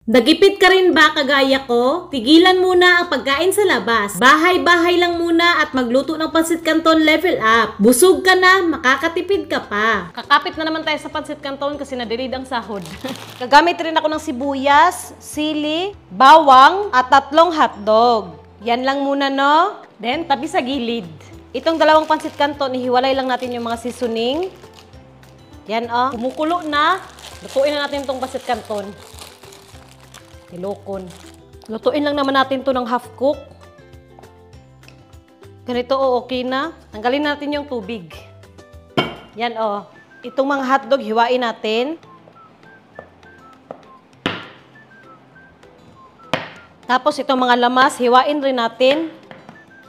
Nagipit ka rin ba kagaya ko? Tigilan muna ang pagkain sa labas. Bahay-bahay lang muna at magluto ng pansit canton level up. Busog ka na, makakatipid ka pa. Kakapit na naman tayo sa pansit canton kasi na-delayed ang sahod. Gagamit rin ako ng sibuyas, sili, bawang at 3 hotdog. Yan lang muna, no? Then, tabi sa gilid. Itong 2 pansit canton, ihiwalay lang natin yung mga seasoning. Yan, oh. Kumukulo na. Lutuin na natin itong pansit canton. Ilokon. Lutuin lang naman natin to ng half cook. Ganito okay na. Tanggalin natin yung tubig. Yan Itong mga hotdog, hiwain natin. Tapos itong mga lamas, hiwain rin natin.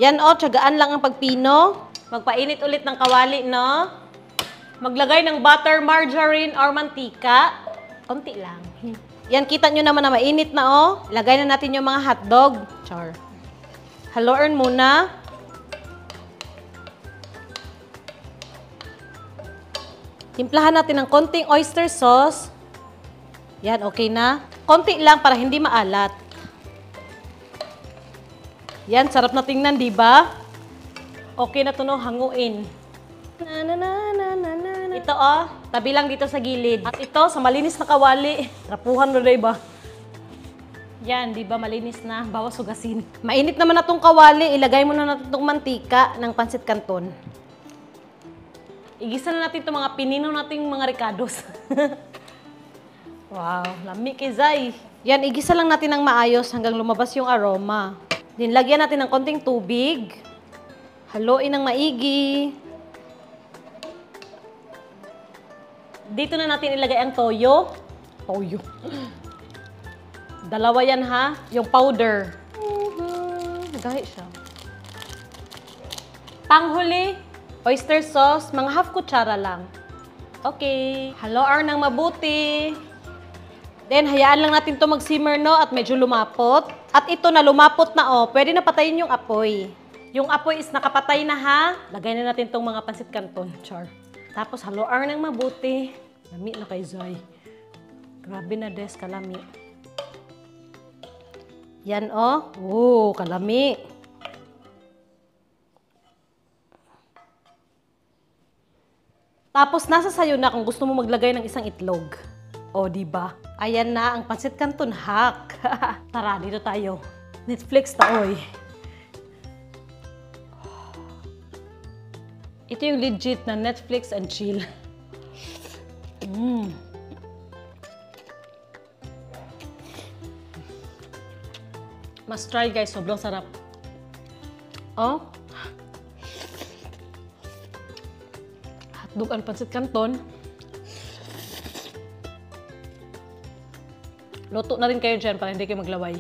Yan tiyagaan lang ang pagpino. Magpainit ulit ng kawali, no? Maglagay ng butter, margarine, or mantika. Konti lang. Yan, kita nyo naman na mainit na, Ilagay na natin yung mga hotdog. Char. Haluin muna. Timplahan natin ng konting oyster sauce. Yan, okay na. Konti lang para hindi maalat. Yan, sarap na tingnan, di ba? Okay na to, no? Hanguin. Ito, tabi lang dito sa gilid. At ito, sa malinis na kawali. Rapuhan mo na ba? Yan, di ba? Malinis na. Bawas sugasin. Mainit naman na itong kawali. Ilagay mo na natin itong mantika ng pansit canton. Igisa na natin itong mga pinino nating mga ricados. Wow, lami kizay. Yan, igisa lang natin ng maayos hanggang lumabas yung aroma. Then, lagyan natin ng konting tubig. Haluin ng maigi. Dito na natin ilagay ang toyo. Toyo. 2 yan, ha? Yung powder. Nagahi siya. Panghuli, oyster sauce, mga half kutsara lang. Okay. Haluin ng mabuti. Then, hayaan lang natin to mag-simmer, no? At medyo lumapot. At ito na lumapot na, pwede na patayin yung apoy. Yung apoy is nakapatay na, ha? Lagay na natin tong mga pansit canton. Char. Tapos, haluin ng mabuti. Lami na kay Zay. Grabe na des, kalami. Yan, kalami. Tapos, nasa sayo na kung gusto mo maglagay ng isang itlog. Diba? Ayan na ang pansit canton hack. Tara, dito tayo. Netflix taoy. Ito yung legit na Netflix and chill. Must try, guys. Sobrang sarap. Hotdog and pansit canton. Luto na rin kayo dyan para hindi kayo maglaway.